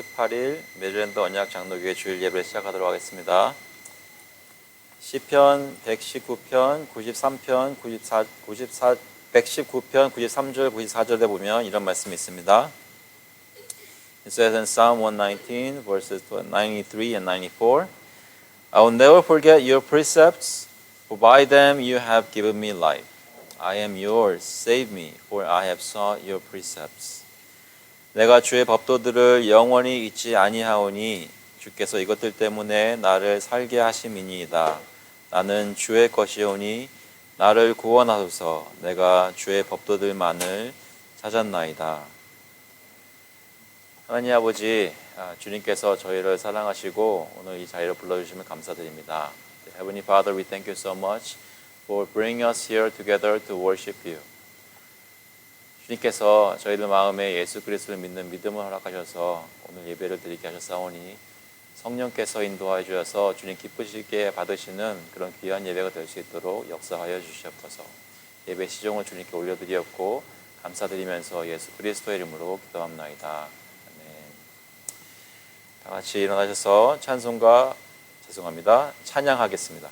18일 메릴랜드 언약 장로교회 주일 예배를 시작하도록 하겠습니다. 시편 119편, 93편, 119편, 93절, 94절에 보면 이런 말씀이 있습니다. It says in Psalm 119 verses 93 and 94, I will never forget your precepts, for by them you have given me life. I am yours, save me, for I have sought your precepts. 내가 주의 법도들을 영원히 잊지 아니하오니 주께서 이것들 때문에 나를 살게 하심이니이다. 나는 주의 것이오니 나를 구원하소서. 내가 주의 법도들만을 찾았나이다. 하나님 아버지, 주님께서 저희를 사랑하시고 오늘 이 자리로 불러주시면 감사드립니다. Heavenly Father, we thank you so much for bringing us here together to worship you. 주님께서 저희들 마음에 예수 그리스도를 믿는 믿음을 허락하셔서 오늘 예배를 드리게 하셨사오니 성령께서 인도하여 주셔서 주님 기쁘시게 받으시는 그런 귀한 예배가 될 수 있도록 역사하여 주시옵소서. 예배 시종을 주님께 올려드리었고 감사드리면서 예수 그리스도의 이름으로 기도합나이다. 아멘. 다 같이 일어나셔서 찬양하겠습니다.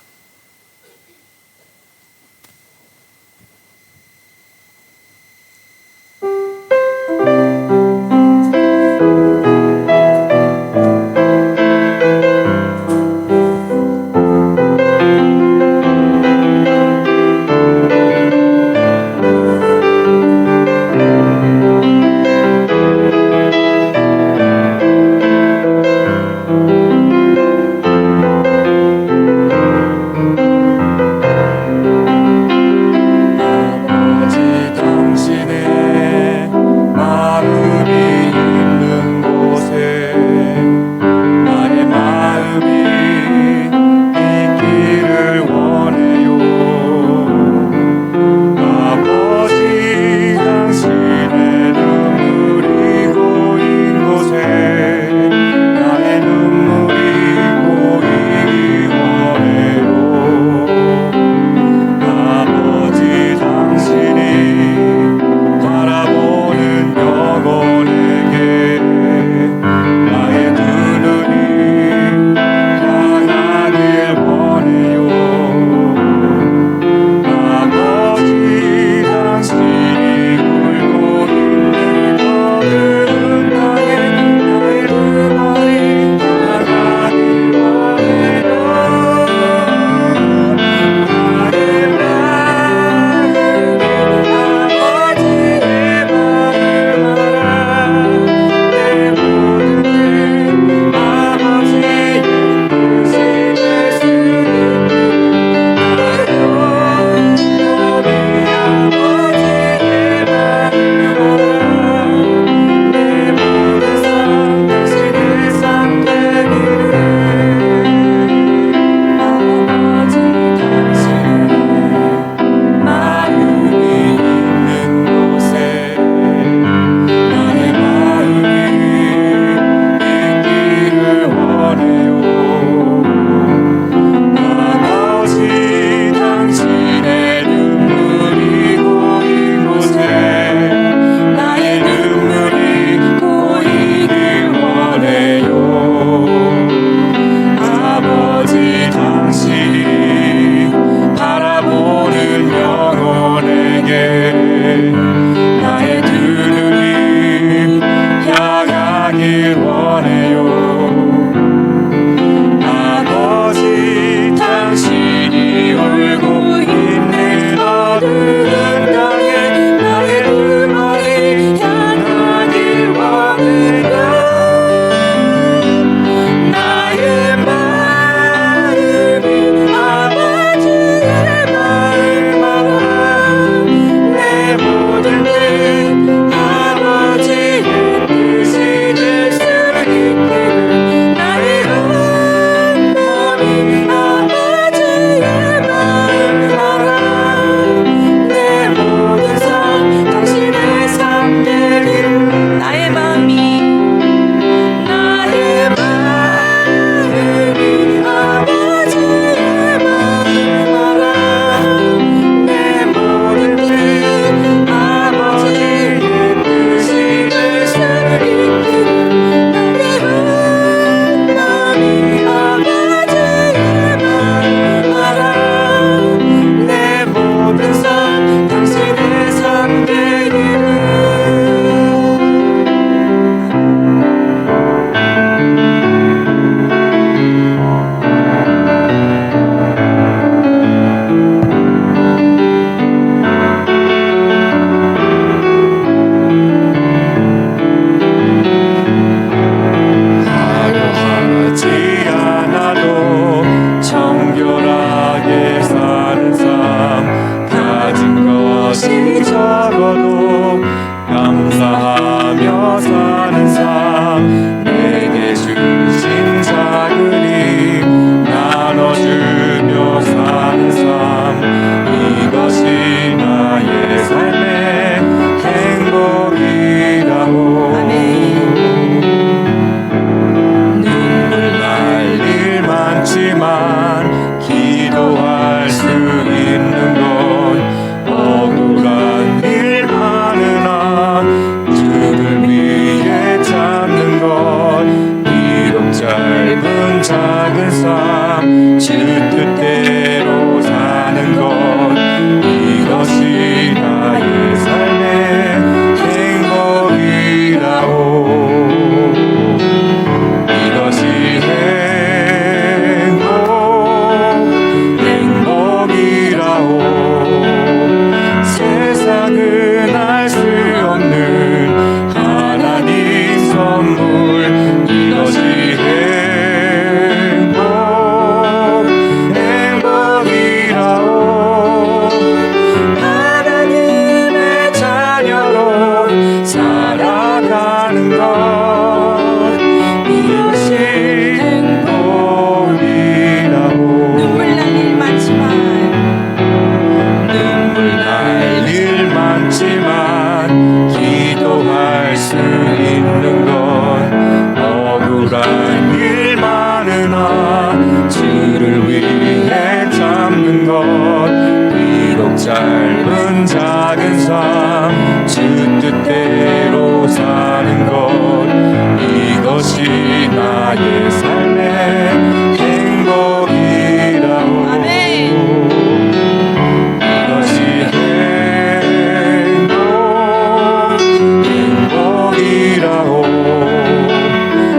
아버지의 뜻이 될 수 있기를 불안 일 많으나 주를 위해 참는 것 비록 짧은 작은 삶 주 뜻대로 사는 것 이것이 나의 삶의 행복이라오. 이것이 행복이라오.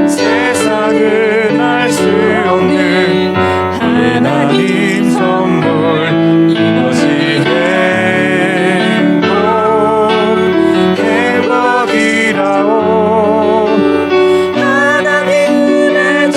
세상은 알 수 없는 하나님 선물 이것이 행복이라오. 하나님의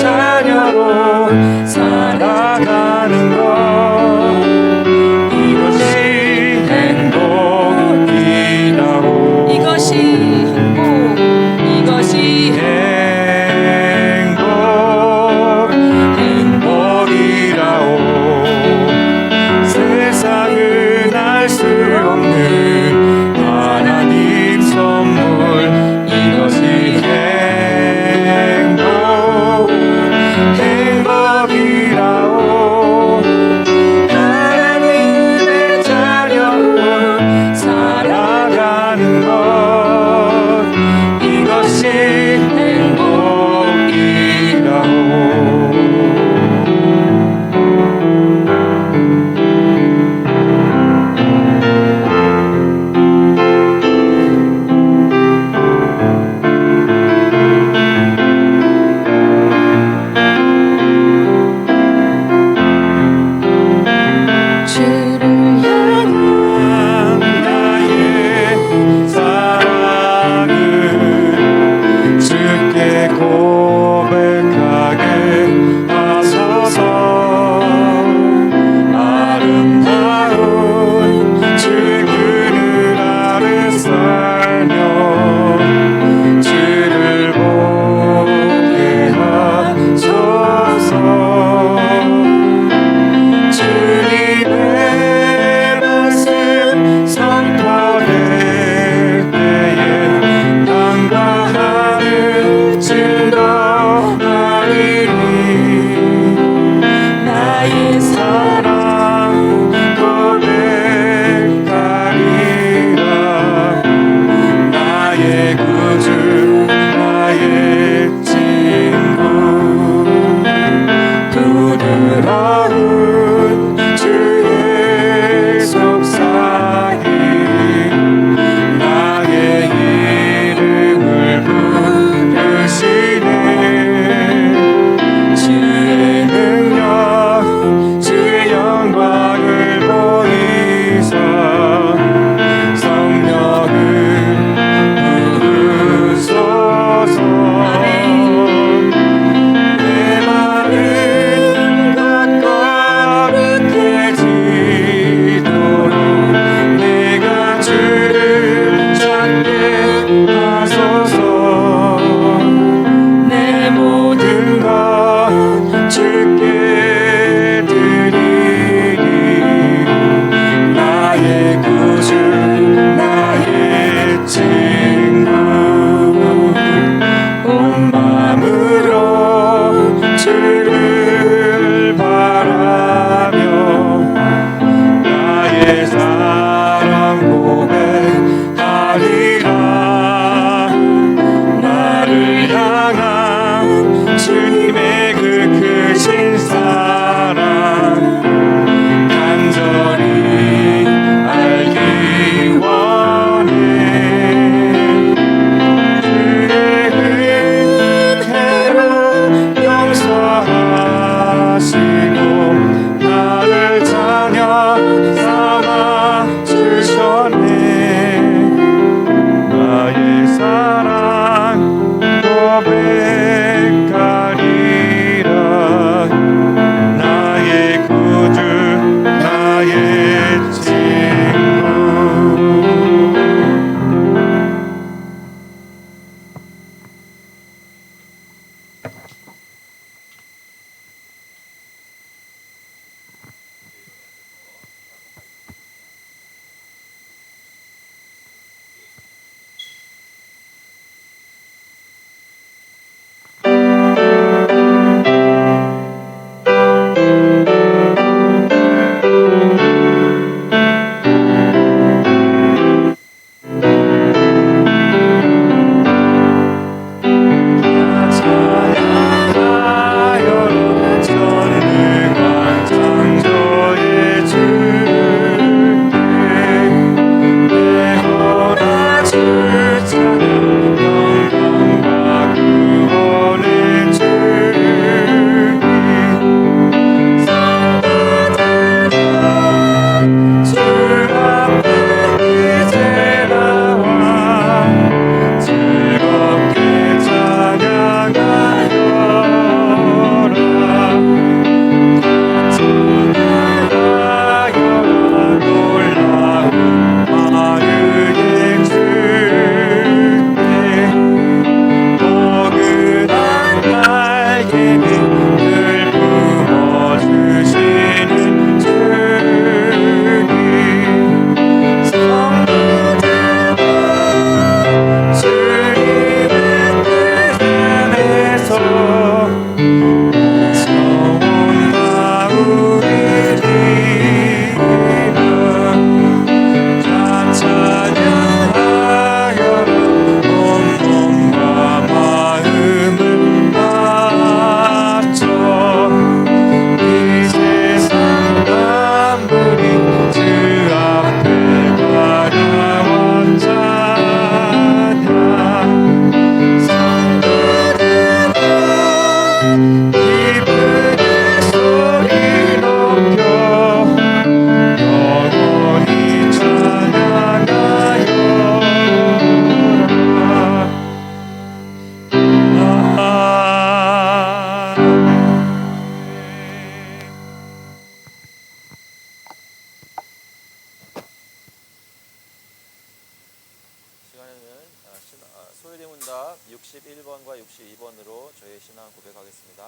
저희 신앙 고백하겠습니다.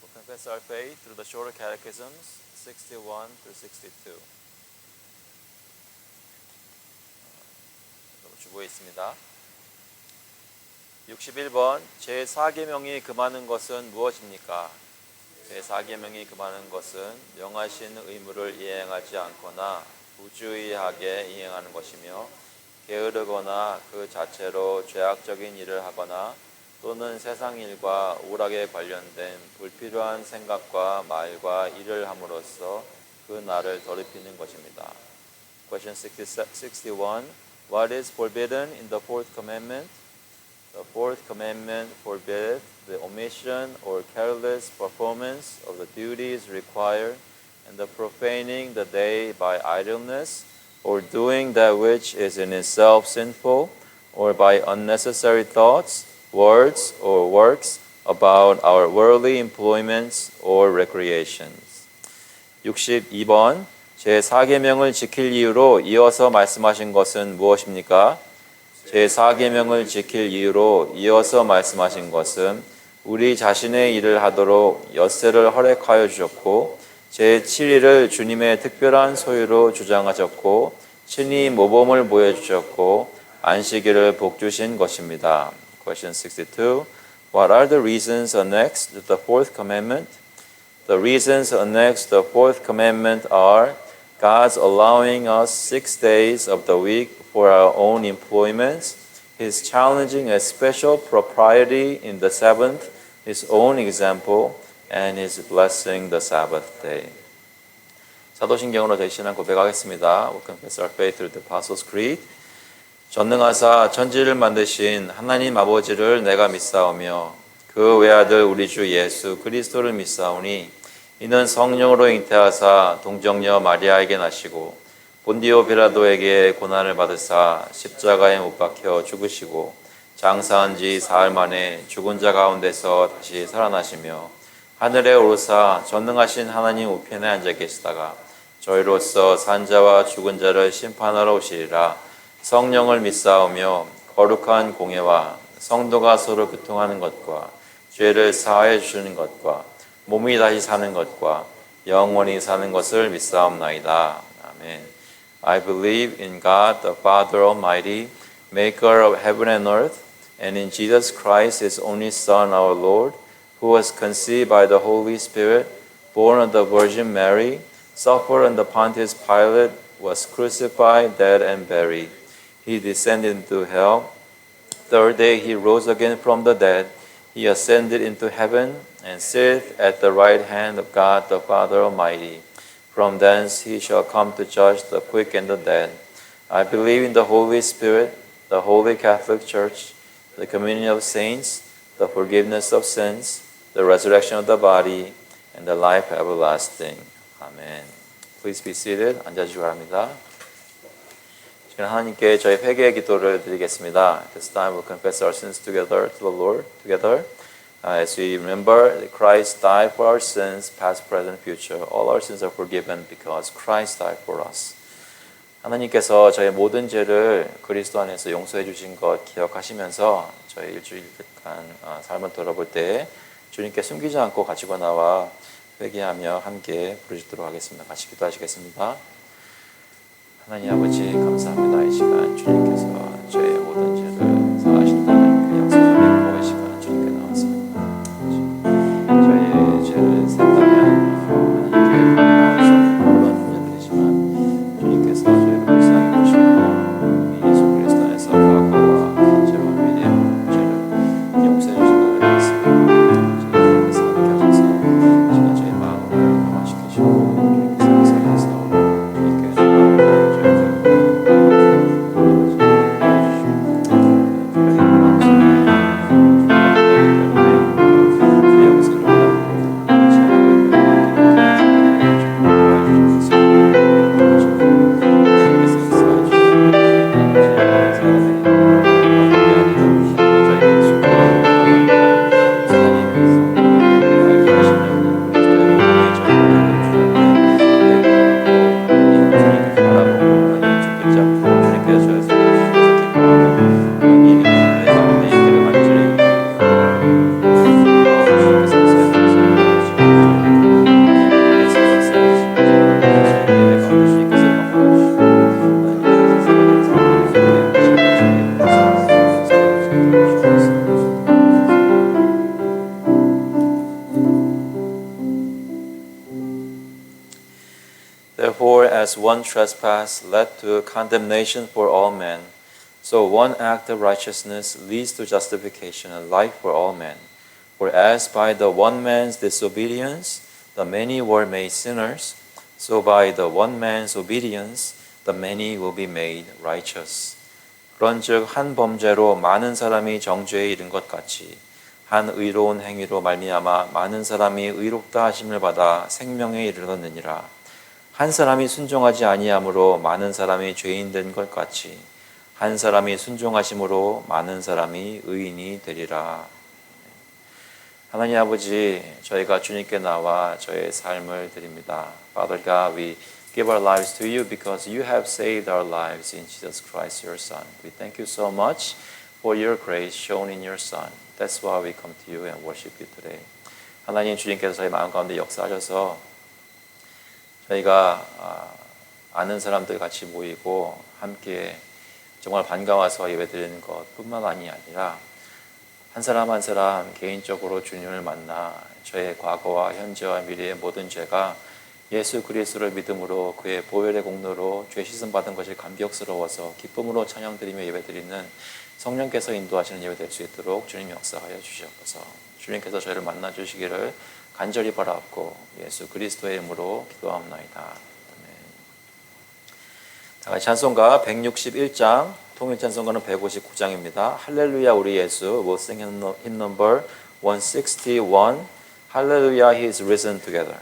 We'll confess our faith through the shorter catechisms 61 through 62. 주보에 있습니다. 61번 제4계명이 금하는 것은 무엇입니까? 제4계명이 금하는 것은 명하신 의무를 이행하지 않거나 부주의하게 이행하는 것이며 게으르거나 그 자체로 죄악적인 일을 하거나 또는 세상 일과 오락에 관련된 불필요한 생각과 말과 일을 함으로써 그 날을 더럽히는 것입니다. Question 61. What is forbidden in the fourth commandment? The fourth commandment forbids the omission or careless performance of the duties required and the profaning the day by idleness or doing that which is in itself sinful or by unnecessary thoughts, words, or works about our worldly employments or recreations. 62번 제4계명을 지킬 이유로 이어서 말씀하신 것은 무엇입니까? 제4계명을 지킬 이유로 이어서 말씀하신 것은 우리 자신의 일을 하도록 엿새를 허락하여 주셨고 제7일을 주님의 특별한 소유로 주장하셨고 친히 모범을 보여주셨고 안식일을 복주신 것입니다. Question 62. What are the reasons annexed to the fourth commandment? The reasons annexed to the fourth commandment are God's allowing us 6 days of the week for our own employments, His challenging a special propriety in the seventh, His own example, and His blessing the Sabbath day. 사도신경으로 저희 신앙 고백하겠습니다. We confess our faith through the Apostles' Creed. 전능하사 천지를 만드신 하나님 아버지를 내가 믿사오며 그 외아들 우리 주 예수 그리스도를 믿사오니 이는 성령으로 잉태하사 동정녀 마리아에게 나시고 본디오 빌라도에게 고난을 받으사 십자가에 못 박혀 죽으시고 장사한 지 사흘 만에 죽은 자 가운데서 다시 살아나시며 하늘에 오르사 전능하신 하나님 우편에 앉아 계시다가 저희로서 산자와 죽은 자를 심판하러 오시리라. 성령을 믿사오며 거룩한 공예와 성도가 서로 교통하는 것과 죄를 사하여 주시는 것과 몸이 다시 사는 것과 영원히 사는 것을 믿사옵나이다. 아멘. I believe in God the Father Almighty, maker of heaven and earth, and in Jesus Christ, His only Son, our Lord, who was conceived by the Holy Spirit, born of the Virgin Mary, suffered under Pontius Pilate, was crucified, dead, and buried. He descended into hell. Third day He rose again from the dead. He ascended into heaven and sitteth at the right hand of God the Father Almighty. From thence He shall come to judge the quick and the dead. I believe in the Holy Spirit, the Holy Catholic Church, the communion of saints, the forgiveness of sins, the resurrection of the body, and the life everlasting. Amen. Please be seated. 앉아주시기 바랍니다. 지금 하나님께 저희 회개의 기도를 드리겠습니다. This time we'll confess our sins together to the Lord, together. As we remember that Christ died for our sins, past, present, future. All our sins are forgiven because Christ died for us. 하나님께서 저희 모든 죄를 그리스도 안에서 용서해 주신 것 기억하시면서 저희 일주일간 삶을 돌아볼 때 주님께 숨기지 않고 가지고 나와 회개하며 함께 부르짖도록 하겠습니다. 같이 기도하시겠습니다. 하나님 아버지 감사합니다. 이 시간 주님께서 저의 모든 죄를 사하신다는 그 약속을 믿고 이 시간 주님께 나왔습니다. 저의 죄를 샀다면 하나님께 나올 수 없는 그런 문제들이지만 주님께서 저희를 불쌍히 보시고 예수 그리스도 안에서 과거와 죄와 미래의 죄를 용서해 주신 것을 믿습니다. 주님께서 함께 하셔서 시간 저희 마음을 강화시키시고 주님께서 살려서 주님께 as one trespass led to condemnation for all men, so one act of righteousness leads to justification and life for all men. For as by the one man's disobedience the many were made sinners, so by the one man's obedience the many will be made righteous. 그런즉 한 범죄로 많은 사람이 정죄에 이른 것 같이 한 의로운 행위로 말미암아 많은 사람이 의롭다 하심을 받아 생명에 이르렀느니라. 한 사람이 순종하지 아니함으로 많은 사람이 죄인 된 것 같이 한 사람이 순종하심으로 많은 사람이 의인이 되리라. 하나님 아버지, 저희가 주님께 나와 저의 삶을 드립니다. Father God, we give our lives to you because you have saved our lives in Jesus Christ, your Son. We thank you so much for your grace shown in your Son. That's why we come to you and worship you today. 하나님, 주님께서 저희 마음 가운데 역사하셔서 저희가 아는 사람들 같이 모이고 함께 정말 반가워서 예배드리는 것뿐만 아니라 한 사람 한 사람 개인적으로 주님을 만나 저의 과거와 현재와 미래의 모든 죄가 예수 그리스도를 믿음으로 그의 보혈의 공로로 죄 씻음 받은 것이 감격스러워서 기쁨으로 찬양드리며 예배드리는 성령께서 인도하시는 예배 될 수 있도록 주님 역사하여 주시옵소서. 주님께서 저희를 만나 주시기를 간절히 바라옵고 예수 그리스도의 이름으로 기도합나이다. 아멘. 다 같이 찬송가 161장, 통일 찬송가는 159장입니다. 할렐루야 우리 예수. We'll sing hymn number 161. Hallelujah, He is risen together.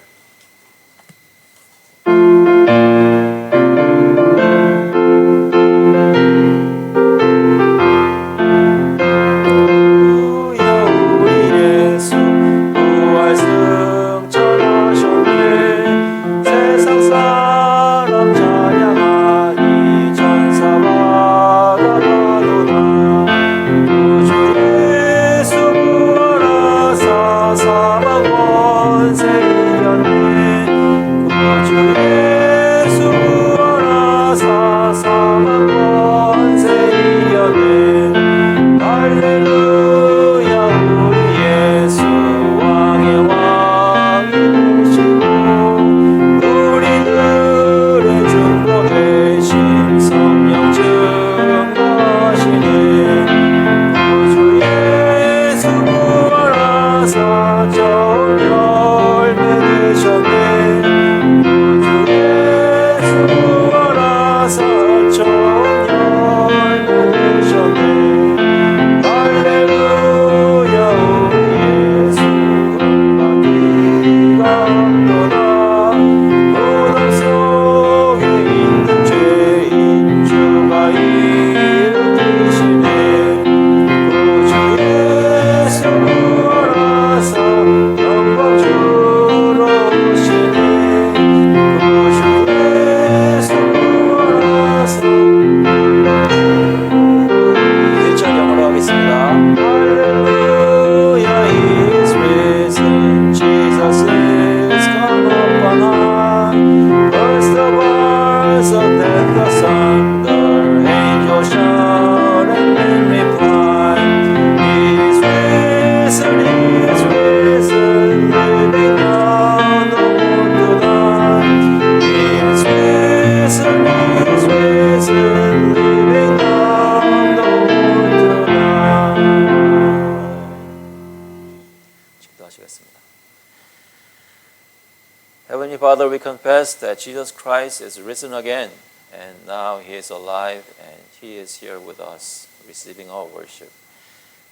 Heavenly Father, we confess that Jesus Christ is risen again, and now He is alive, and He is here with us, receiving our worship.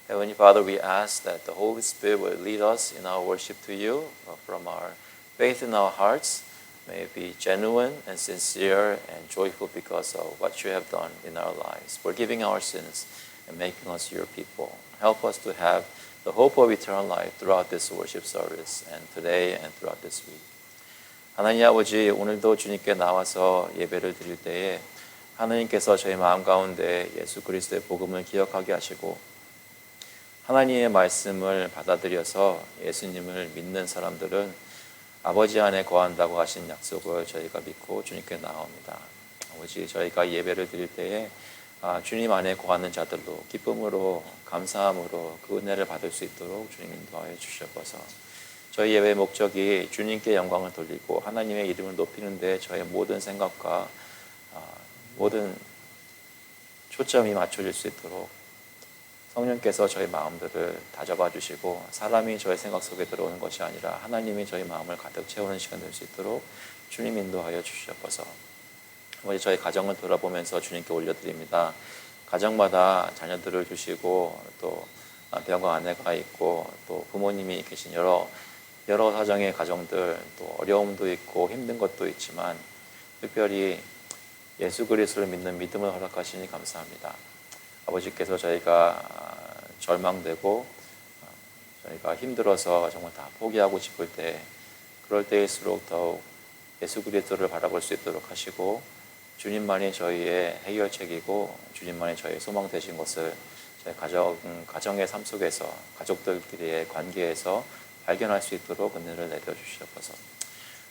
Heavenly Father, we ask that the Holy Spirit will lead us in our worship to you from our faith in our hearts. May it be genuine and sincere and joyful because of what you have done in our lives, forgiving our sins and making us your people. Help us to have the hope of eternal life throughout this worship service and today and throughout this week. 하나님 아버지, 오늘도 주님께 나와서 예배를 드릴 때에 하나님께서 저희 마음 가운데 예수 그리스도의 복음을 기억하게 하시고 하나님의 말씀을 받아들여서 예수님을 믿는 사람들은 아버지 안에 거한다고 하신 약속을 저희가 믿고 주님께 나옵니다. 아버지, 저희가 예배를 드릴 때에 주님 안에 거하는 자들로 기쁨으로 감사함으로 그 은혜를 받을 수 있도록 주님 인도하여 주시옵소서. 저희 예배의 목적이 주님께 영광을 돌리고 하나님의 이름을 높이는 데 저의 모든 생각과 모든 초점이 맞춰질 수 있도록 성령께서 저희 마음들을 다잡아 주시고 사람이 저의 생각 속에 들어오는 것이 아니라 하나님이 저희 마음을 가득 채우는 시간 될 수 있도록 주님 인도하여 주시옵소서. 아버지, 저희 가정을 돌아보면서 주님께 올려드립니다. 가정마다 자녀들을 주시고 또 남편과 아내가 있고 또 부모님이 계신 여러 사정의 가정들, 또 어려움도 있고 힘든 것도 있지만 특별히 예수 그리스도를 믿는 믿음을 허락하시니 감사합니다. 아버지께서 저희가 절망되고 저희가 힘들어서 정말 다 포기하고 싶을 때, 그럴 때일수록 더욱 예수 그리스도를 바라볼 수 있도록 하시고 주님만이 저희의 해결책이고 주님만이 저희의 소망 되신 것을 저희 가정의 삶 속에서 가족들끼리의 관계에서 발견할 수 있도록 은혜를 내려주시옵소서.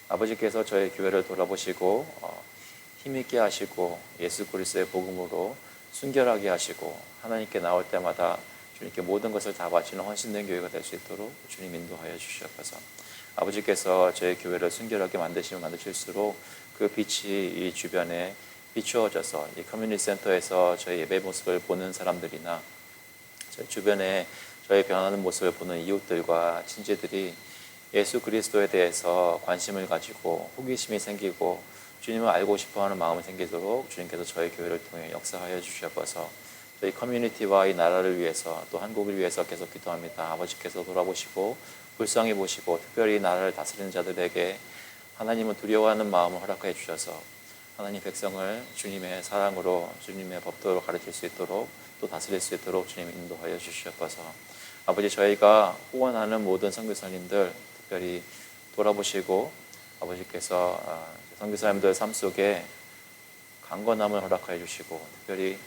아버지께서 저희 교회를 돌아보시고 힘있게 하시고 예수 그리스도의 복음으로 순결하게 하시고 하나님께 나올 때마다 주님께 모든 것을 다 바치는 헌신된 교회가 될 수 있도록 주님 인도하여 주시옵소서. 아버지께서 저희 교회를 순결하게 만드시면 만드실수록 그 빛이 이 주변에 비추어져서 이 커뮤니티 센터에서 저희 예배 모습을 보는 사람들이나 저희 주변에 저희 변하는 모습을 보는 이웃들과 친지들이 예수 그리스도에 대해서 관심을 가지고 호기심이 생기고 주님을 알고 싶어하는 마음이 생기도록 주님께서 저희 교회를 통해 역사하여 주시옵소서. 저희 커뮤니티와 이 나라를 위해서 또 한국을 위해서 계속 기도합니다. 아버지께서 돌아보시고 불쌍히 보시고 특별히 나라를 다스리는 자들에게 하나님을 두려워하는 마음을 허락해 주셔서 하나님 백성을 주님의 사랑으로 주님의 법도로 가르칠 수 있도록 또 다스릴 수 있도록 주님 인도하여 주시옵소서. 아버지, 저희가 후원하는 모든 선교사님들 특별히 돌아보시고 아버지께서 선교사님들 삶 속에 강건함을 허락하여 주시고 특별히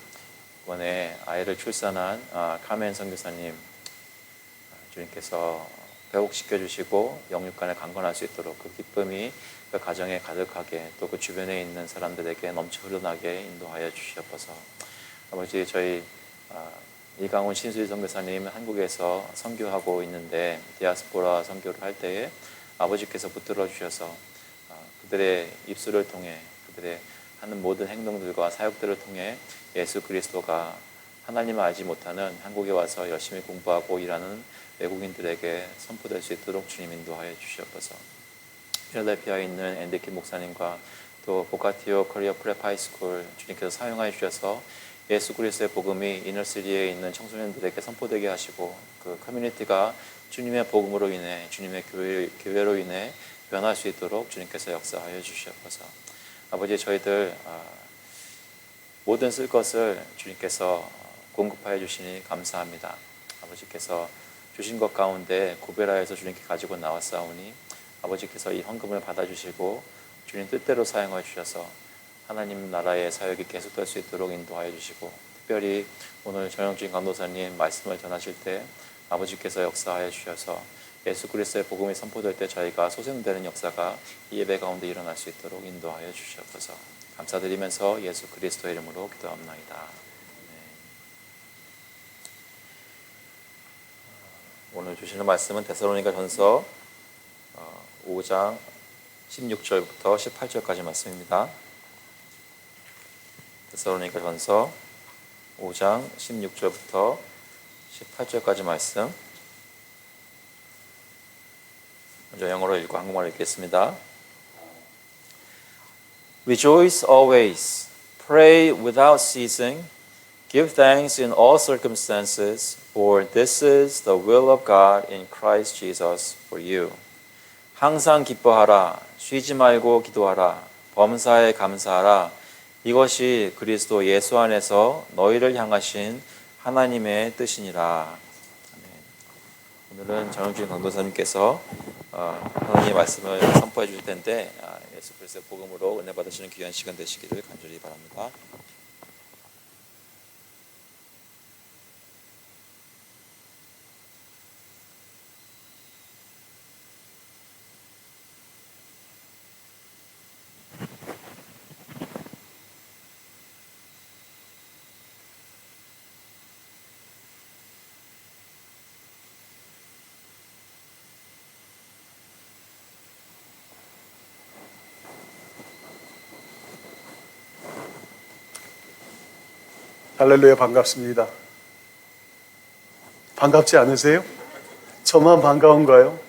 이번에 아이를 출산한 카멘 선교사님 주님께서 회복시켜 주시고 영육간에 강건할 수 있도록 그 기쁨이 그 가정에 가득하게 또 그 주변에 있는 사람들에게 넘쳐 흐르나게 인도하여 주시옵소서. 아버지, 저희 이강훈 신수지 선교사님 한국에서 선교하고 있는데 디아스포라 선교를 할 때에 아버지께서 붙들어 주셔서 그들의 입술을 통해 그들의 하는 모든 행동들과 사역들을 통해 예수 그리스도가 하나님을 알지 못하는 한국에 와서 열심히 공부하고 일하는 외국인들에게 선포될 수 있도록 주님 인도하여 주시옵소서. 필라델피아에 있는 앤디킴 목사님과 또 보카티오 커리어 프랩 하이스쿨 주님께서 사용하여 주셔서 예수 그리스도의 복음이 이너시티에 있는 청소년들에게 선포되게 하시고 그 커뮤니티가 주님의 복음으로 인해 주님의 교회로 인해 변할 수 있도록 주님께서 역사하여 주시옵소서. 아버지, 저희들 모든 쓸 것을 주님께서 공급하여 주시니 감사합니다. 아버지께서 주신 것 가운데 구별하여서 주님께 가지고 나왔사오니 아버지께서 이 헌금을 받아주시고 주님 뜻대로 사용하여 주셔서 하나님 나라의 사역이 계속될 수 있도록 인도하여 주시고 특별히 오늘 정영진 강도사님 말씀을 전하실 때 아버지께서 역사하여 주셔서 예수 그리스도의 복음이 선포될 때 저희가 소생되는 역사가 이 예배 가운데 일어날 수 있도록 인도하여 주시옵소서. 감사드리면서 예수 그리스도의 이름으로 기도합나이다. 오늘 주시는 말씀은 데살로니가 전서 5장 16절부터 18절까지 말씀입니다. 데살로니가 전서 5장 16절부터 18절까지 말씀. 먼저 영어로 읽고 한국말로 읽겠습니다. Rejoice always, pray without ceasing, give thanks in all circumstances, for this is the will of God in Christ Jesus for you. 항상 기뻐하라, 쉬지 말고 기도하라, 범사에 감사하라. 이것이 그리스도 예수 안에서 너희를 향하신 하나님의 뜻이니라. 오늘은 정영진 강도사님께서 하나님의 말씀을 선포해 주실 텐데 예수 그리스도의 복음으로 은혜 받으시는 귀한 시간 되시기를 간절히 바랍니다. 할렐루야, 반갑습니다. 반갑지 않으세요? 저만 반가운가요?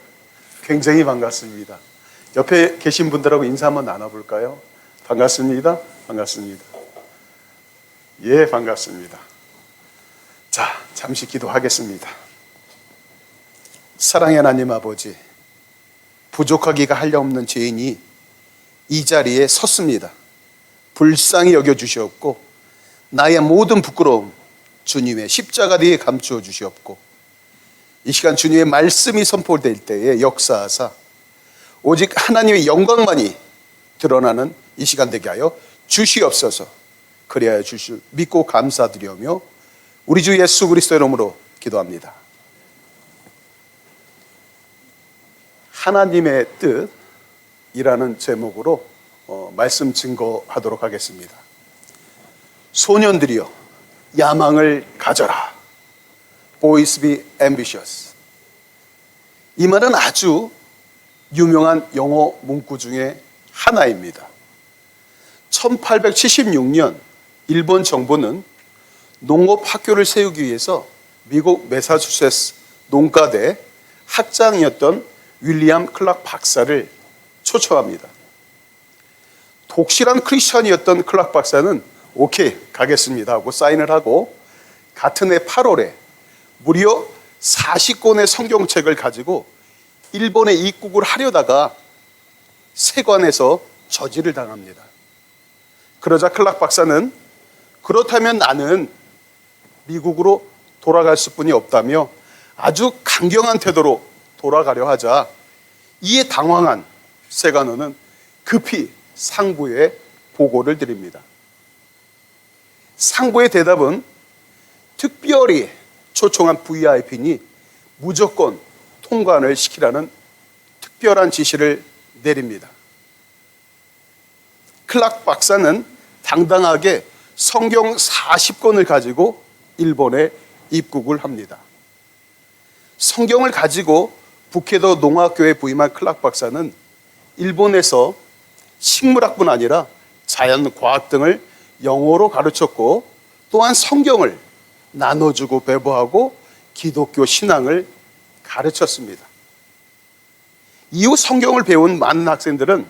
굉장히 반갑습니다. 옆에 계신 분들하고 인사 한번 나눠볼까요? 반갑습니다. 반갑습니다. 예, 반갑습니다. 자, 잠시 기도하겠습니다. 사랑의 하나님 아버지, 부족하기가 한량없는 죄인이 이 자리에 섰습니다. 불쌍히 여겨주시옵고 나의 모든 부끄러움 주님의 십자가 뒤에 감추어 주시옵고 이 시간 주님의 말씀이 선포될 때에 역사하사 오직 하나님의 영광만이 드러나는 이 시간 되게 하여 주시옵소서. 그리하여 주실 믿고 감사드리며 우리 주 예수 그리스도의 이름으로 기도합니다. 하나님의 뜻이라는 제목으로 말씀 증거하도록 하겠습니다. 소년들이여 야망을 가져라. Boys be ambitious. 이 말은 아주 유명한 영어 문구 중에 하나입니다. 1876년 일본 정부는 농업학교를 세우기 위해서 미국 매사추세츠 농가대 학장이었던 윌리엄 클락 박사를 초청합니다. 독실한 크리스천이었던 클락 박사는 오케이 가겠습니다 하고 사인을 하고 같은 해 8월에 무려 40권의 성경책을 가지고 일본에 입국을 하려다가 세관에서 저지를 당합니다. 그러자 클락 박사는 그렇다면 나는 미국으로 돌아갈 수뿐이 없다며 아주 강경한 태도로 돌아가려 하자 이에 당황한 세관원은 급히 상부에 보고를 드립니다. 상부의 대답은 특별히 초청한 VIP니 무조건 통관을 시키라는 특별한 지시를 내립니다. 클락 박사는 당당하게 성경 40권을 가지고 일본에 입국을 합니다. 성경을 가지고 북해도 농학교에 부임한 클락 박사는 일본에서 식물학뿐 아니라 자연과학 등을 영어로 가르쳤고 또한 성경을 나눠주고 배부하고 기독교 신앙을 가르쳤습니다. 이후 성경을 배운 많은 학생들은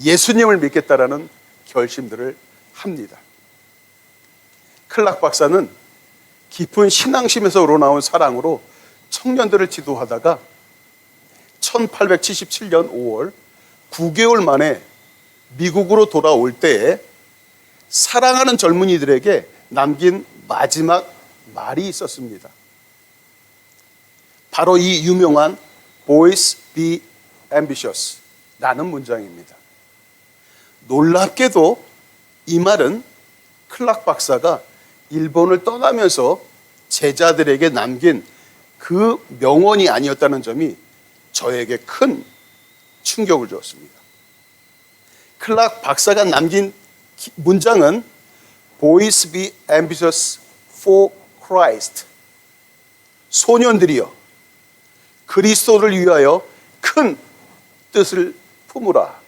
예수님을 믿겠다라는 결심들을 합니다. 클락 박사는 깊은 신앙심에서 우러나온 사랑으로 청년들을 지도하다가 1877년 5월 9개월 만에 미국으로 돌아올 때에 사랑하는 젊은이들에게 남긴 마지막 말이 있었습니다. 바로 이 유명한 Boys be ambitious 라는 문장입니다. 놀랍게도 이 말은 클락 박사가 일본을 떠나면서 제자들에게 남긴 그 명언이 아니었다는 점이 저에게 큰 충격을 주었습니다. 클락 박사가 남긴 문장은 Boys be ambitious for Christ. 소년들이여 그리스도를 위하여 큰 뜻을 품으라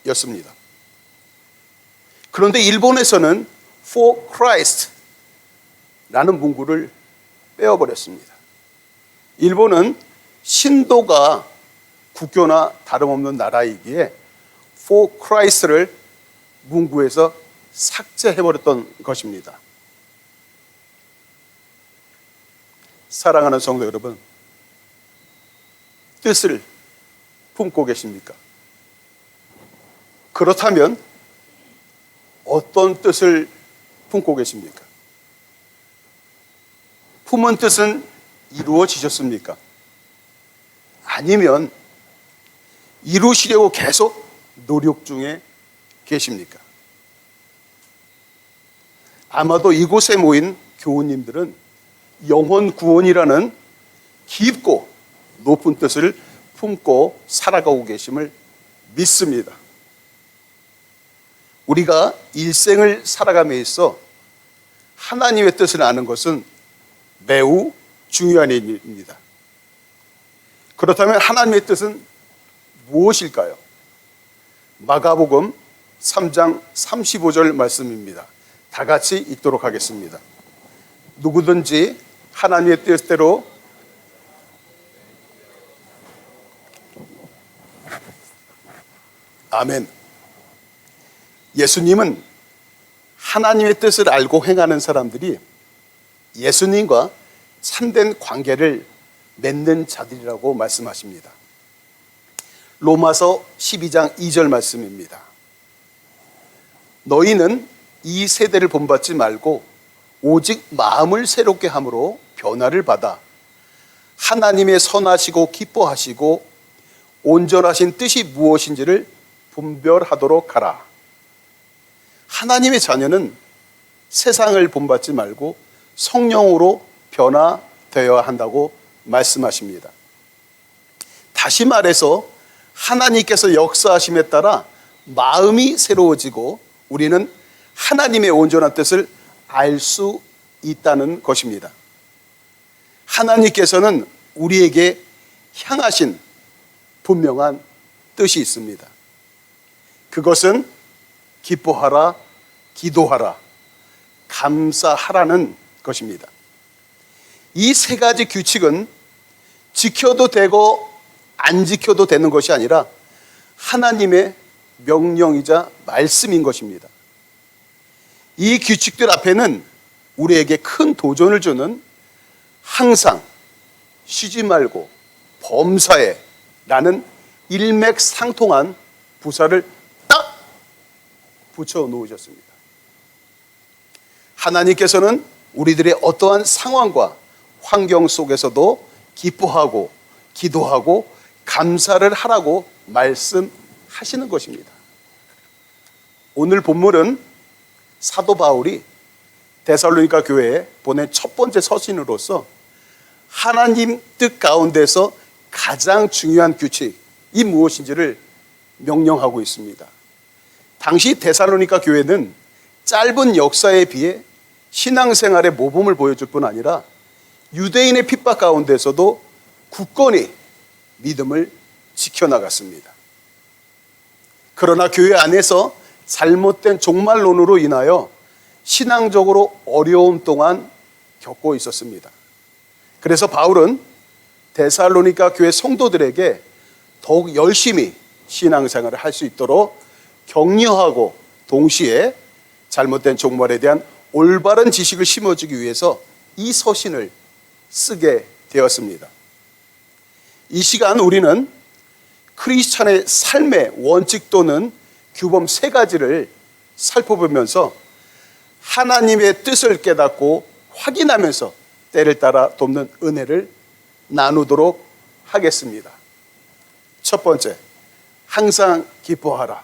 였습니다. 그런데 일본에서는 for Christ 라는 문구를 빼어버렸습니다. 일본은 신도가 국교나 다름없는 나라이기에 for Christ를 문구에서 삭제해버렸던 것입니다. 사랑하는 성도 여러분, 뜻을 품고 계십니까? 그렇다면 어떤 뜻을 품고 계십니까? 품은 뜻은 이루어지셨습니까? 아니면 이루시려고 계속 노력 중에 계십니까? 아마도 이곳에 모인 교우님들은 영혼 구원이라는 깊고 높은 뜻을 품고 살아가고 계심을 믿습니다. 우리가 일생을 살아감에 있어 하나님의 뜻을 아는 것은 매우 중요한 일입니다. 그렇다면 하나님의 뜻은 무엇일까요? 마가복음 3장 35절 말씀입니다. 다 같이 읽도록 하겠습니다. 누구든지 하나님의 뜻대로 아멘. 예수님은 하나님의 뜻을 알고 행하는 사람들이 예수님과 참된 관계를 맺는 자들이라고 말씀하십니다. 로마서 12장 2절 말씀입니다. 너희는 이 세대를 본받지 말고 오직 마음을 새롭게 함으로 변화를 받아 하나님의 선하시고 기뻐하시고 온전하신 뜻이 무엇인지를 분별하도록 하라. 하나님의 자녀는 세상을 본받지 말고 성령으로 변화되어야 한다고 말씀하십니다. 다시 말해서 하나님께서 역사하심에 따라 마음이 새로워지고 우리는 하나님의 온전한 뜻을 알 수 있다는 것입니다. 하나님께서는 우리에게 향하신 분명한 뜻이 있습니다. 그것은 기뻐하라, 기도하라, 감사하라는 것입니다. 이 세 가지 규칙은 지켜도 되고 안 지켜도 되는 것이 아니라 하나님의 명령이자 말씀인 것입니다. 이 규칙들 앞에는 우리에게 큰 도전을 주는 항상 쉬지 말고 범사에 라는 일맥상통한 부사를 딱 붙여 놓으셨습니다. 하나님께서는 우리들의 어떠한 상황과 환경 속에서도 기뻐하고 기도하고 감사를 하라고 말씀하시는 것입니다. 오늘 본문은 사도 바울이 데살로니가 교회에 보낸 첫 번째 서신으로서 하나님 뜻 가운데서 가장 중요한 규칙이 무엇인지를 명령하고 있습니다. 당시 데살로니가 교회는 짧은 역사에 비해 신앙생활의 모범을 보여줄 뿐 아니라 유대인의 핍박 가운데서도 굳건히 믿음을 지켜나갔습니다. 그러나 교회 안에서 잘못된 종말론으로 인하여 신앙적으로 어려움 동안 겪고 있었습니다. 그래서 바울은 데살로니가 교회 성도들에게 더욱 열심히 신앙생활을 할 수 있도록 격려하고 동시에 잘못된 종말에 대한 올바른 지식을 심어주기 위해서 이 서신을 쓰게 되었습니다. 이 시간 우리는 크리스찬의 삶의 원칙 또는 규범 세 가지를 살펴보면서 하나님의 뜻을 깨닫고 확인하면서 때를 따라 돕는 은혜를 나누도록 하겠습니다. 첫 번째, 항상 기뻐하라.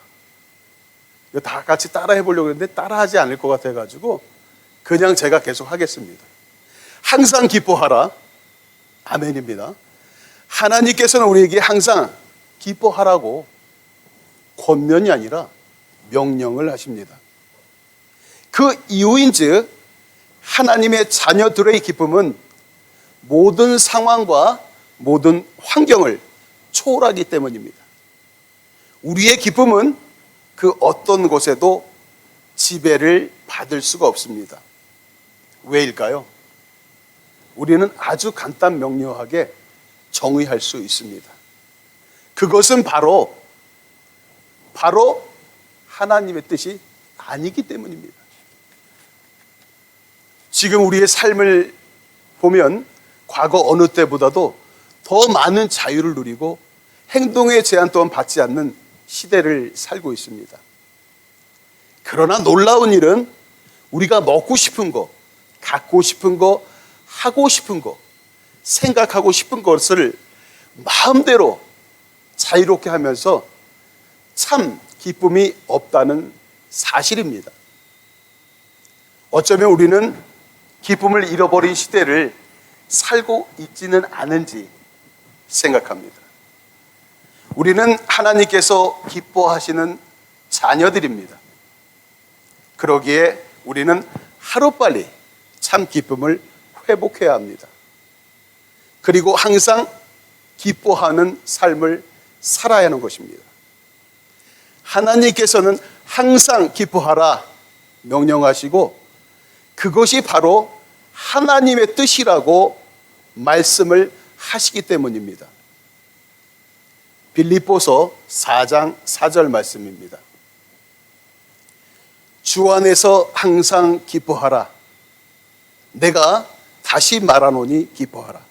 이거 다 같이 따라 해보려고 했는데 따라하지 않을 것 같아가지고 그냥 제가 계속 하겠습니다. 항상 기뻐하라. 아멘입니다. 하나님께서는 우리에게 항상 기뻐하라고 권면이 아니라 명령을 하십니다. 그 이유인즉 하나님의 자녀들의 기쁨은 모든 상황과 모든 환경을 초월하기 때문입니다. 우리의 기쁨은 그 어떤 곳에도 지배를 받을 수가 없습니다. 왜일까요? 우리는 아주 간단 명료하게 정의할 수 있습니다. 그것은 바로 하나님의 뜻이 아니기 때문입니다. 지금 우리의 삶을 보면 과거 어느 때보다도 더 많은 자유를 누리고 행동의 제한 또한 받지 않는 시대를 살고 있습니다. 그러나 놀라운 일은 우리가 먹고 싶은 거, 갖고 싶은 거, 하고 싶은 거, 생각하고 싶은 것을 마음대로 자유롭게 하면서 참 기쁨이 없다는 사실입니다. 어쩌면 우리는 기쁨을 잃어버린 시대를 살고 있지는 않은지 생각합니다. 우리는 하나님께서 기뻐하시는 자녀들입니다. 그러기에 우리는 하루빨리 참 기쁨을 회복해야 합니다. 그리고 항상 기뻐하는 삶을 살아야 하는 것입니다. 하나님께서는 항상 기뻐하라 명령하시고 그것이 바로 하나님의 뜻이라고 말씀을 하시기 때문입니다. 빌립보서 4장 4절 말씀입니다. 주 안에서 항상 기뻐하라. 내가 다시 말하노니 기뻐하라.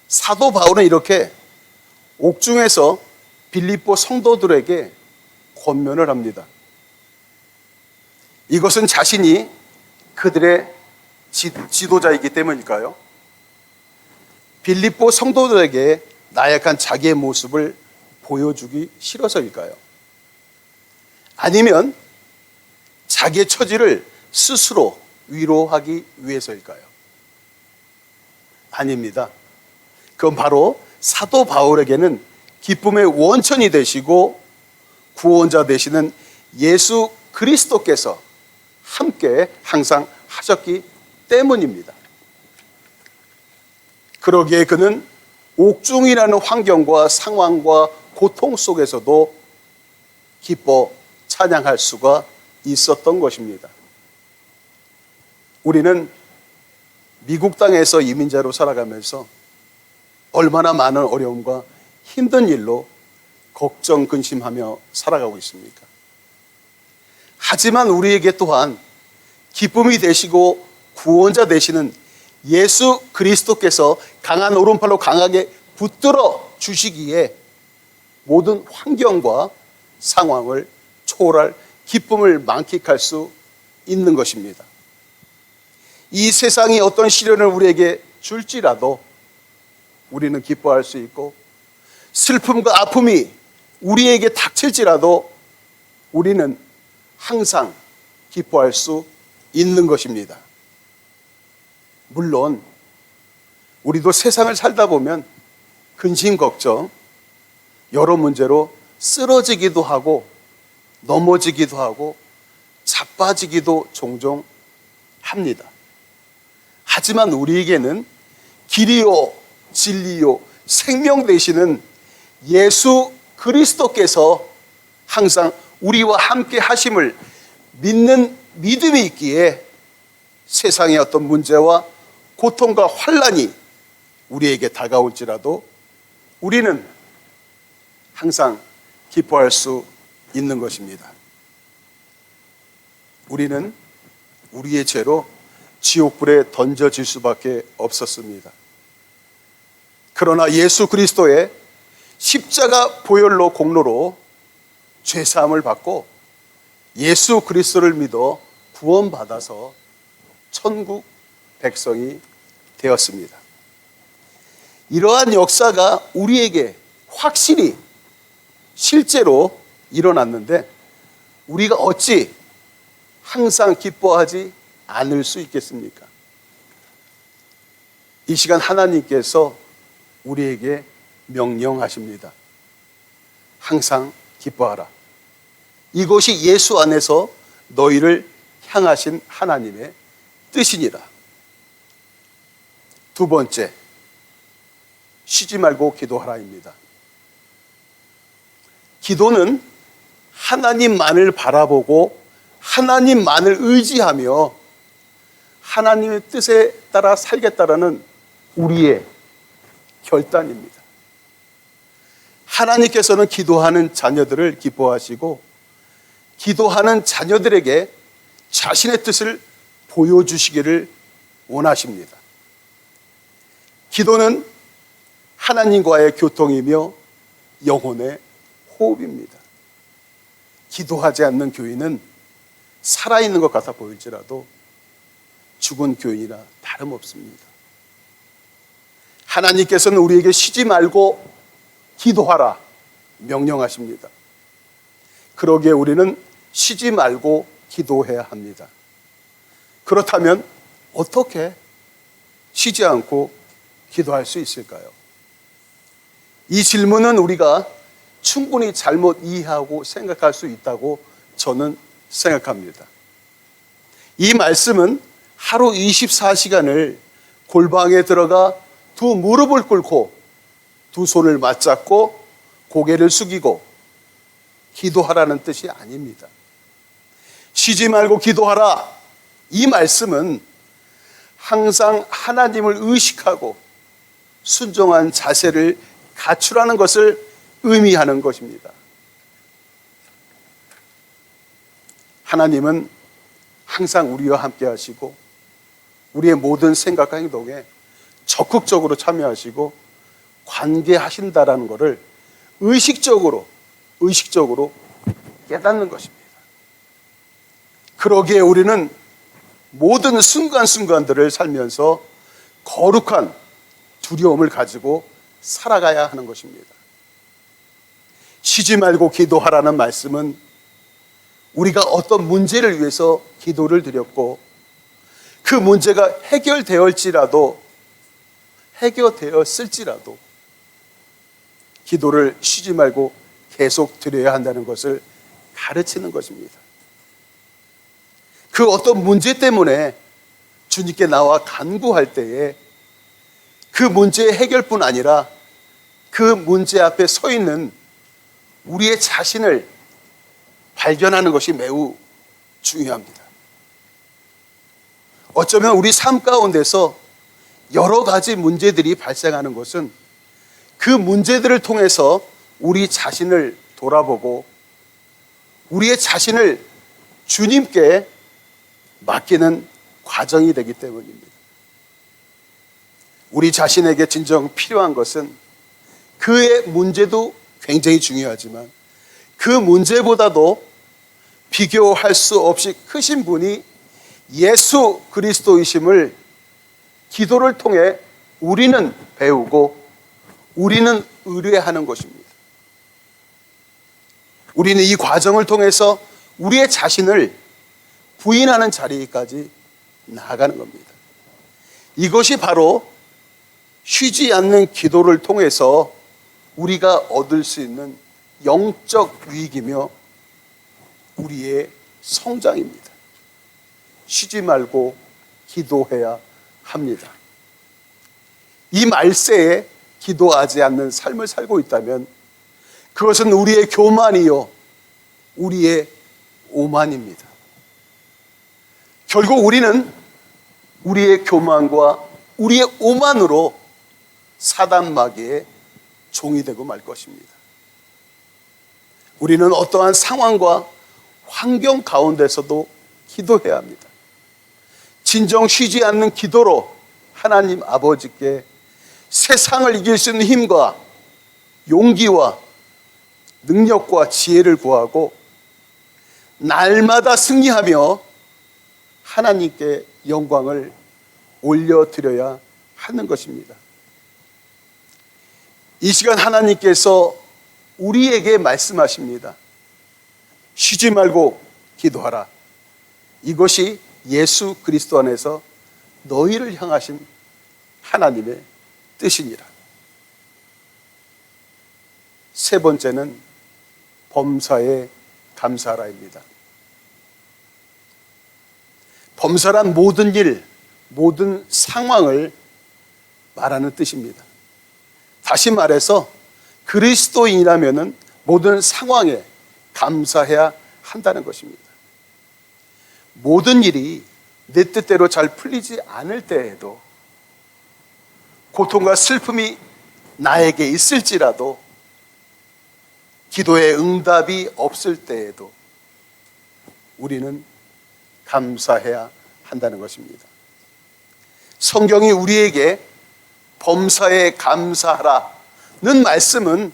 사도 바울은 이렇게 옥중에서 빌립보 성도들에게 권면을 합니다. 이것은 자신이 그들의 지도자이기 때문일까요? 빌립보 성도들에게 나약한 자기의 모습을 보여주기 싫어서일까요? 아니면 자기의 처지를 스스로 위로하기 위해서일까요? 아닙니다. 그건 바로 사도 바울에게는 기쁨의 원천이 되시고 구원자 되시는 예수 그리스도께서 함께 항상 하셨기 때문입니다. 그러기에 그는 옥중이라는 환경과 상황과 고통 속에서도 기뻐 찬양할 수가 있었던 것입니다. 우리는 미국 땅에서 이민자로 살아가면서 얼마나 많은 어려움과 힘든 일로 걱정, 근심하며 살아가고 있습니까? 하지만 우리에게 또한 기쁨이 되시고 구원자 되시는 예수 그리스도께서 강한 오른팔로 강하게 붙들어 주시기에 모든 환경과 상황을 초월할 기쁨을 만끽할 수 있는 것입니다. 이 세상이 어떤 시련을 우리에게 줄지라도 우리는 기뻐할 수 있고, 슬픔과 아픔이 우리에게 닥칠지라도 우리는 항상 기뻐할 수 있는 것입니다. 물론 우리도 세상을 살다 보면 근심 걱정, 여러 문제로 쓰러지기도 하고 넘어지기도 하고 자빠지기도 종종 합니다. 하지만 우리에게는 길이요 진리요 생명 되시는 예수 그리스도께서 항상 우리와 함께 하심을 믿는 믿음이 있기에 세상의 어떤 문제와 고통과 환난이 우리에게 다가올지라도 우리는 항상 기뻐할 수 있는 것입니다. 우리는 우리의 죄로 지옥불에 던져질 수밖에 없었습니다. 그러나 예수 그리스도의 십자가 보혈로 공로로 죄사함을 받고 예수 그리스도를 믿어 구원받아서 천국 백성이 되었습니다. 이러한 역사가 우리에게 확실히 실제로 일어났는데 우리가 어찌 항상 기뻐하지 않을 수 있겠습니까? 이 시간 하나님께서 우리에게 명령하십니다. 항상 기뻐하라. 이것이 예수 안에서 너희를 향하신 하나님의 뜻이니라. 두 번째, 쉬지 말고 기도하라입니다. 기도는 하나님만을 바라보고 하나님만을 의지하며 하나님의 뜻에 따라 살겠다라는 우리의 결단입니다. 하나님께서는 기도하는 자녀들을 기뻐하시고 기도하는 자녀들에게 자신의 뜻을 보여주시기를 원하십니다. 기도는 하나님과의 교통이며 영혼의 호흡입니다. 기도하지 않는 교인은 살아있는 것 같아 보일지라도 죽은 교인이라 다름없습니다. 하나님께서는 우리에게 쉬지 말고 기도하라 명령하십니다. 그러기에 우리는 쉬지 말고 기도해야 합니다. 그렇다면 어떻게 쉬지 않고 기도할 수 있을까요? 이 질문은 우리가 충분히 잘못 이해하고 생각할 수 있다고 저는 생각합니다. 이 말씀은 하루 24시간을 골방에 들어가 두 무릎을 꿇고 두 손을 맞잡고 고개를 숙이고 기도하라는 뜻이 아닙니다. 쉬지 말고 기도하라. 이 말씀은 항상 하나님을 의식하고 순종한 자세를 갖추라는 것을 의미하는 것입니다. 하나님은 항상 우리와 함께 하시고 우리의 모든 생각과 행동에 적극적으로 참여하시고 관계하신다라는 것을 의식적으로 깨닫는 것입니다. 그러기에 우리는 모든 순간순간들을 살면서 거룩한 두려움을 가지고 살아가야 하는 것입니다. 쉬지 말고 기도하라는 말씀은 우리가 어떤 문제를 위해서 기도를 드렸고 그 문제가 해결되었을지라도 기도를 쉬지 말고 계속 드려야 한다는 것을 가르치는 것입니다. 그 어떤 문제 때문에 주님께 나와 간구할 때에 그 문제의 해결뿐 아니라 그 문제 앞에 서 있는 우리의 자신을 발견하는 것이 매우 중요합니다. 어쩌면 우리 삶 가운데서 여러 가지 문제들이 발생하는 것은 그 문제들을 통해서 우리 자신을 돌아보고 우리의 자신을 주님께 맡기는 과정이 되기 때문입니다. 우리 자신에게 진정 필요한 것은 그의 문제도 굉장히 중요하지만 그 문제보다도 비교할 수 없이 크신 분이 예수 그리스도이심을 기도를 통해 우리는 배우고 우리는 의뢰하는 것입니다. 우리는 이 과정을 통해서 우리의 자신을 부인하는 자리까지 나아가는 겁니다. 이것이 바로 쉬지 않는 기도를 통해서 우리가 얻을 수 있는 영적 유익이며 우리의 성장입니다. 쉬지 말고 기도해야 합니다. 이 말세에 기도하지 않는 삶을 살고 있다면 그것은 우리의 교만이요 우리의 오만입니다. 결국 우리는 우리의 교만과 우리의 오만으로 사단 마귀의 종이 되고 말 것입니다. 우리는 어떠한 상황과 환경 가운데서도 기도해야 합니다. 진정 쉬지 않는 기도로 하나님 아버지께 세상을 이길 수 있는 힘과 용기와 능력과 지혜를 구하고 날마다 승리하며 하나님께 영광을 올려드려야 하는 것입니다. 이 시간 하나님께서 우리에게 말씀하십니다. 쉬지 말고 기도하라. 이것이 예수 그리스도 안에서 너희를 향하신 하나님의 뜻이니라. 세 번째는 범사에 감사하라입니다. 범사란 모든 일, 모든 상황을 말하는 뜻입니다. 다시 말해서 그리스도인이라면 모든 상황에 감사해야 한다는 것입니다. 모든 일이 내 뜻대로 잘 풀리지 않을 때에도 고통과 슬픔이 나에게 있을지라도 기도의 응답이 없을 때에도 우리는 감사해야 한다는 것입니다. 성경이 우리에게 범사에 감사하라는 말씀은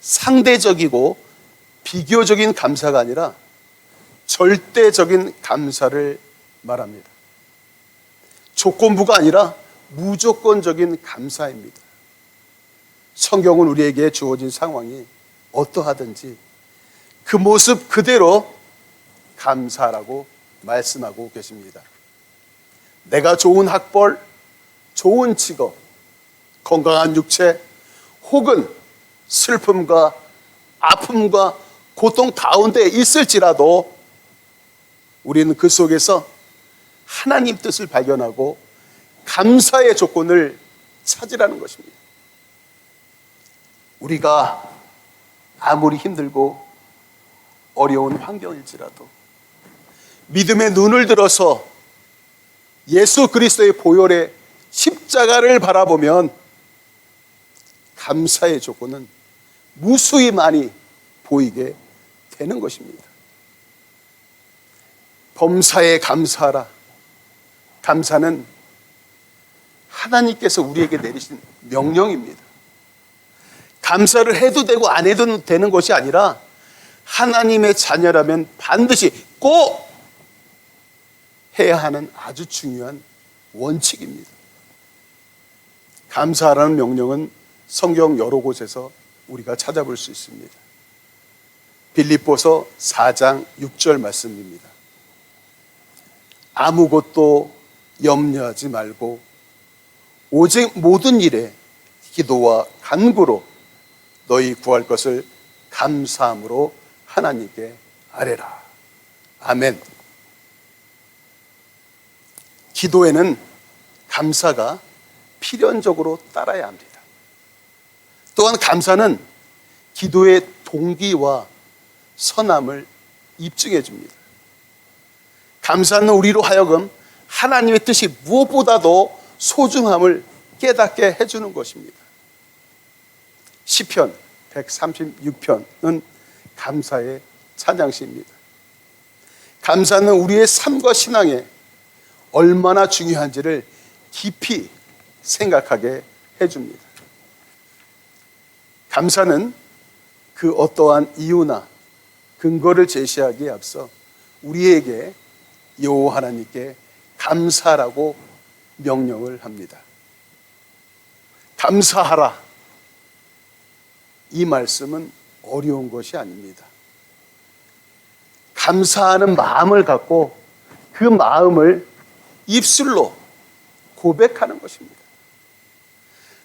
상대적이고 비교적인 감사가 아니라 절대적인 감사를 말합니다. 조건부가 아니라 무조건적인 감사입니다. 성경은 우리에게 주어진 상황이 어떠하든지 그 모습 그대로 감사라고 말씀하고 계십니다. 내가 좋은 학벌, 좋은 직업, 건강한 육체, 혹은 슬픔과 아픔과 고통 가운데 있을지라도 우리는 그 속에서 하나님 뜻을 발견하고 감사의 조건을 찾으라는 것입니다. 우리가 아무리 힘들고 어려운 환경일지라도 믿음의 눈을 들어서 예수 그리스도의 보혈의 십자가를 바라보면 감사의 조건은 무수히 많이 보이게 되는 것입니다. 범사에 감사하라. 감사는 하나님께서 우리에게 내리신 명령입니다. 감사를 해도 되고 안 해도 되는 것이 아니라 하나님의 자녀라면 반드시 꼭 해야 하는 아주 중요한 원칙입니다. 감사하라는 명령은 성경 여러 곳에서 우리가 찾아볼 수 있습니다. 빌립보서 4장 6절 말씀입니다. 아무것도 염려하지 말고 오직 모든 일에 기도와 간구로 너희 구할 것을 감사함으로 하나님께 아뢰라. 아멘. 기도에는 감사가 필연적으로 따라야 합니다. 또한 감사는 기도의 동기와 선함을 입증해 줍니다. 감사는 우리로 하여금 하나님의 뜻이 무엇보다도 소중함을 깨닫게 해주는 것입니다. 시편 136편은 감사의 찬양시입니다. 감사는 우리의 삶과 신앙에 얼마나 중요한지를 깊이 생각하게 해줍니다. 감사는 그 어떠한 이유나 근거를 제시하기에 앞서 우리에게 여호와 하나님께 감사하라고 명령을 합니다. 감사하라. 이 말씀은 어려운 것이 아닙니다. 감사하는 마음을 갖고 그 마음을 입술로 고백하는 것입니다.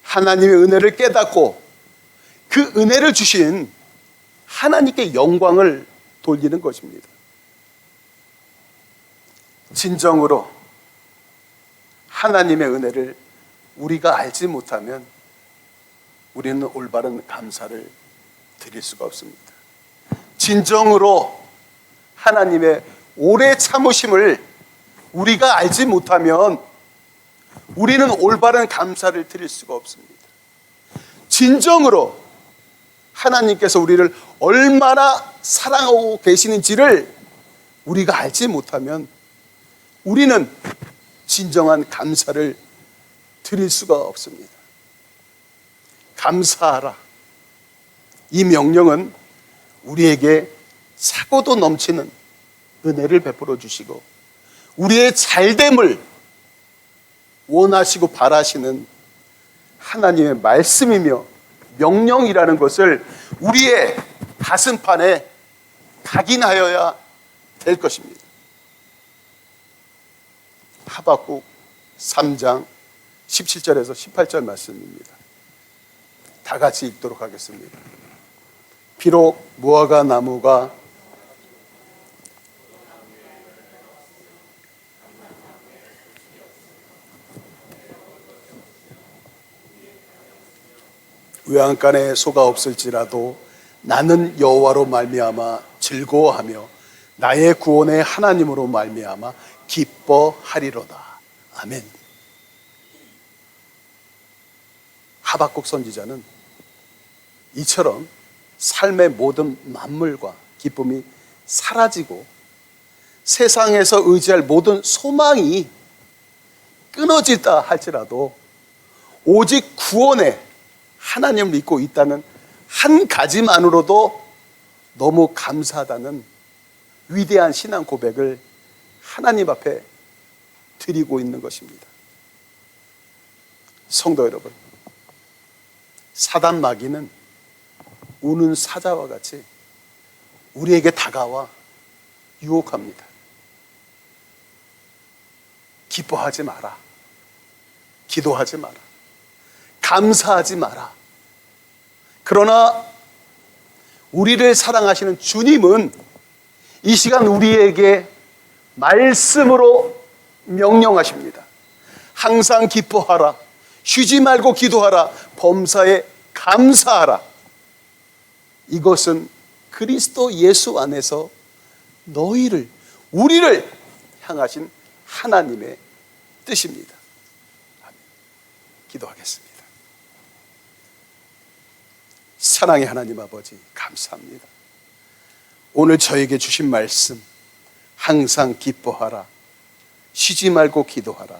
하나님의 은혜를 깨닫고 그 은혜를 주신 하나님께 영광을 돌리는 것입니다. 진정으로 하나님의 은혜를 우리가 알지 못하면 우리는 올바른 감사를 드릴 수가 없습니다. 진정으로 하나님의 오래 참으심을 우리가 알지 못하면 우리는 올바른 감사를 드릴 수가 없습니다. 진정으로 하나님께서 우리를 얼마나 사랑하고 계시는지를 우리가 알지 못하면 우리는 진정한 감사를 드릴 수가 없습니다. 감사하라. 이 명령은 우리에게 차고도 넘치는 은혜를 베풀어 주시고 우리의 잘됨을 원하시고 바라시는 하나님의 말씀이며 명령이라는 것을 우리의 가슴판에 각인하여야 될 것입니다. 하박국 3장 17절에서 18절 말씀입니다. 다 같이 읽도록 하겠습니다. 비록 무화과 나무가 외양간에 소가 없을지라도 나는 여호와로 말미암아 즐거워하며 나의 구원의 하나님으로 말미암아 기뻐하리로다. 아멘. 하박국 선지자는 이처럼 삶의 모든 만물과 기쁨이 사라지고 세상에서 의지할 모든 소망이 끊어질다 할지라도 오직 구원에 하나님을 믿고 있다는 한 가지만으로도 너무 감사하다는 위대한 신앙 고백을 하나님 앞에 드리고 있는 것입니다. 성도 여러분, 사단 마귀는 우는 사자와 같이 우리에게 다가와 유혹합니다. 기뻐하지 마라. 기도하지 마라. 감사하지 마라. 그러나 우리를 사랑하시는 주님은 이 시간 우리에게 말씀으로 명령하십니다. 항상 기뻐하라. 쉬지 말고 기도하라. 범사에 감사하라. 이것은 그리스도 예수 안에서 너희를, 우리를 향하신 하나님의 뜻입니다. 아멘. 기도하겠습니다. 사랑의 하나님 아버지, 감사합니다. 오늘 저에게 주신 말씀, 항상 기뻐하라, 쉬지 말고 기도하라,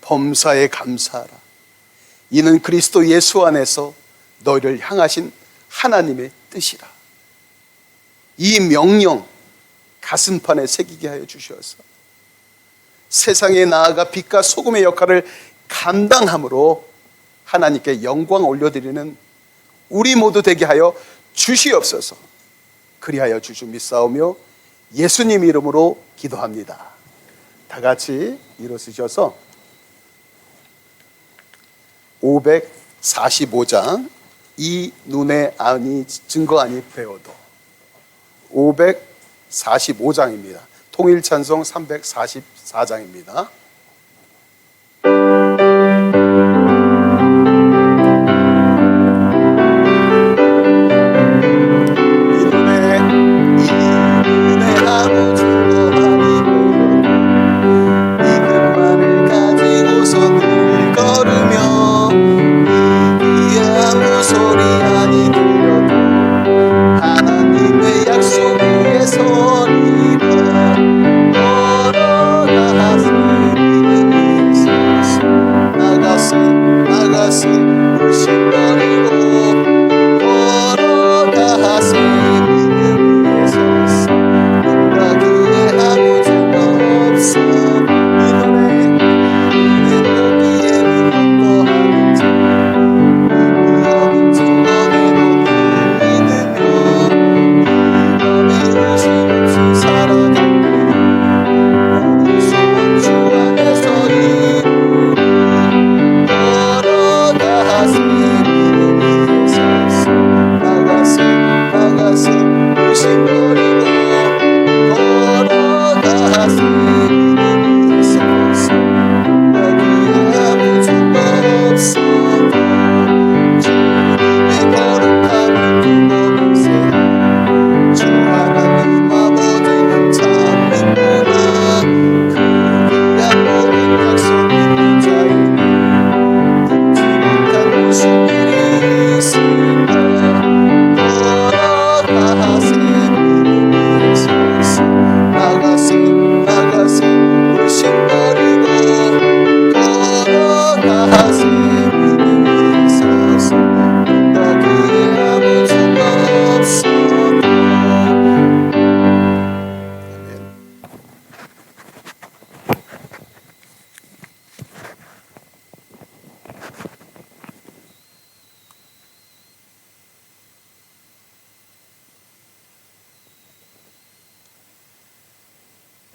범사에 감사하라, 이는 그리스도 예수 안에서 너희를 향하신 하나님의 뜻이라. 이 명령 가슴판에 새기게 하여 주셔서 세상에 나아가 빛과 소금의 역할을 감당함으로 하나님께 영광 올려드리는 우리 모두 되게 하여 주시옵소서. 그리하여 주주 믿사오며 예수님 이름으로 기도합니다. 다 같이 일어서셔서 545장 이 눈에 아니 증거 아니 배워도 545장입니다. 통일 찬송 344장입니다.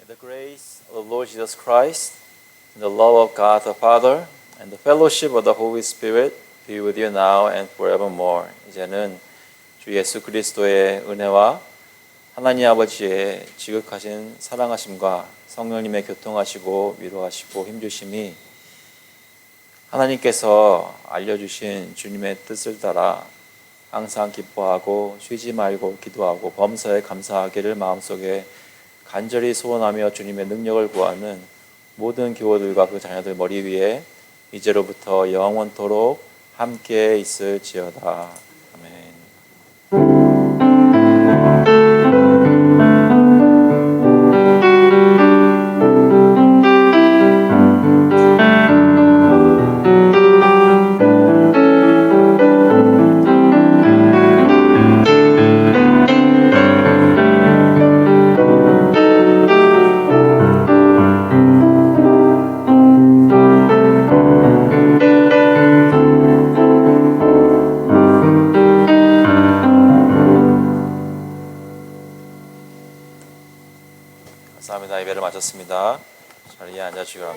The grace of the Lord Jesus Christ, and the love of God the Father, and the fellowship of the Holy Spirit be with you now and forevermore. 이제는 주 예수 그리스도의 은혜와 하나님 아버지의 지극하신 사랑하심과 성령님의 교통하시고 위로하시고 힘주심이 하나님께서 알려주신 주님의 뜻을 따라 항상 기뻐하고 쉬지 말고 기도하고 범사에 감사하기를 마음속에 간절히 소원하며 주님의 능력을 구하는 모든 교우들과 그 자녀들 머리 위에 이제로부터 영원토록 함께 있을지어다. 아멘. 감사합니다. 예배를 마쳤습니다. 자리에 앉아주시기 바랍니다.